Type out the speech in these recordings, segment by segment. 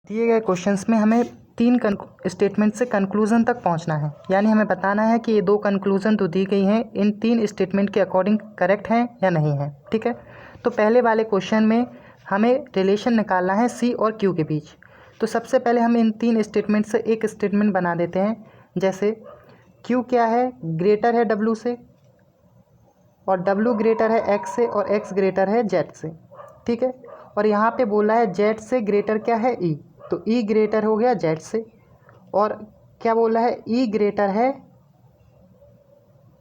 दिए गए क्वेश्चंस में हमें 3 स्टेटमेंट से कंक्लूज़न तक पहुंचना है, यानी हमें बताना है कि ये 2 कंक्लूज़न तो दी गई हैं, इन 3 स्टेटमेंट के अकॉर्डिंग करेक्ट हैं या नहीं है। ठीक है, तो पहले वाले क्वेश्चन में हमें रिलेशन निकालना है सी और क्यू के बीच। तो सबसे पहले हम इन 3 स्टेटमेंट से एक स्टेटमेंट बना देते हैं। जैसे क्यू क्या है, ग्रेटर है डब्लू से, और डब्लू ग्रेटर है एक्स से, और एक्स ग्रेटर है जेड से। ठीक है, और यहाँ पे बोला है जेड से ग्रेटर क्या है ई, तो ई ग्रेटर हो गया जेड से। और क्या बोला है, ई ग्रेटर है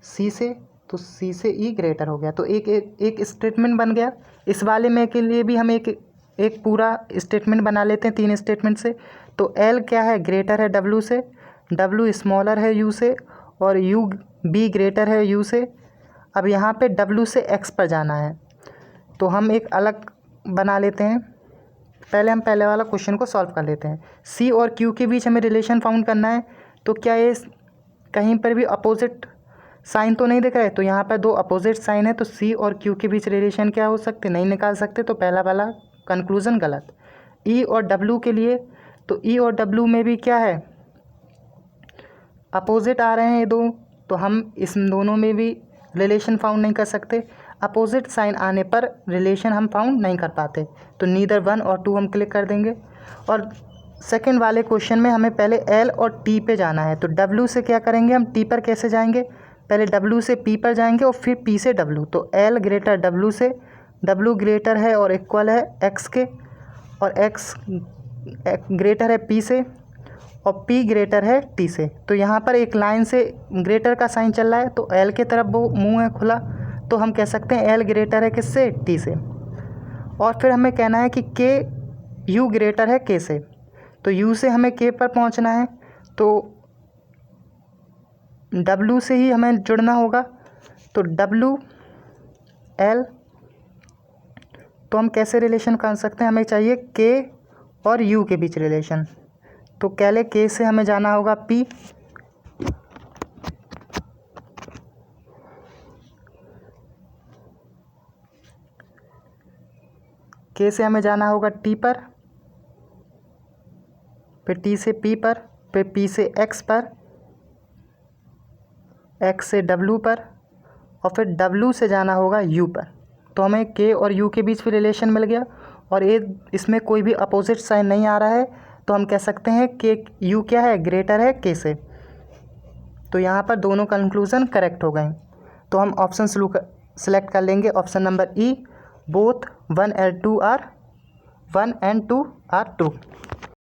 सी से, तो सी से ई ग्रेटर हो गया। तो एक स्टेटमेंट बन गया। इस वाले में के लिए भी हम एक पूरा स्टेटमेंट बना लेते हैं 3 स्टेटमेंट से। तो एल क्या है, ग्रेटर है डब्लू से, डब्लू स्मॉलर है यू से, और यू बी ग्रेटर है यू से। अब यहाँ पे डब्लू से एक्स पर जाना है, तो हम एक अलग बना लेते हैं। पहले हम पहले वाला क्वेश्चन को सॉल्व कर लेते हैं। सी और क्यू के बीच हमें रिलेशन फाउंड करना है। तो क्या ये कहीं पर भी अपोजिट साइन तो नहीं दिख रहा है, तो यहाँ पर 2 अपोजिट साइन है, तो सी और क्यू के बीच रिलेशन क्या हो सकते, नहीं निकाल सकते। तो पहला वाला कंक्लूज़न गलत। ई और डब्लू के लिए, तो ई और डब्लू में भी क्या है, अपोजिट आ रहे हैं ये 2, तो हम इस दोनों में भी रिलेशन फाउंड नहीं कर सकते। अपोजिट साइन आने पर रिलेशन हम फाउंड नहीं कर पाते, तो नीदर 1 और 2 हम क्लिक कर देंगे। और सेकंड वाले क्वेश्चन में हमें पहले एल और टी पे जाना है। तो डब्ल्यू से क्या करेंगे, हम टी पर कैसे जाएंगे, पहले डब्ल्यू से पी पर जाएंगे और फिर पी से डब्ल्यू। तो एल ग्रेटर डब्ल्यू से, डब्ल्यू ग्रेटर है और इक्वल है एक्स के, और एक्स ग्रेटर है पी से, और P ग्रेटर है T से। तो यहाँ पर एक लाइन से ग्रेटर का साइन चल रहा है, तो L के तरफ वो मुंह है खुला, तो हम कह सकते हैं L ग्रेटर है किससे, T से। और फिर हमें कहना है कि K U ग्रेटर है K से, तो U से हमें K पर पहुँचना है, तो W से ही हमें जुड़ना होगा। तो W L, तो हम कैसे रिलेशन कर सकते हैं, हमें चाहिए K और U के बीच रिलेशन। तो पहले K से हमें जाना होगा P, K से हमें जाना होगा T पर, फिर T से P पर, फिर P से X पर, X से W पर, और फिर W से जाना होगा U पर। तो हमें K और U के बीच भी रिलेशन मिल गया, और इसमें कोई भी अपोजिट साइन नहीं आ रहा है, तो हम कह सकते हैं कि U क्या है, ग्रेटर है K से। तो यहाँ पर दोनों कंक्लूज़न करेक्ट हो गए। तो हम ऑप्शन सेलेक्ट कर लेंगे, option number E, both 1 and 2 are 1 and 2 are true।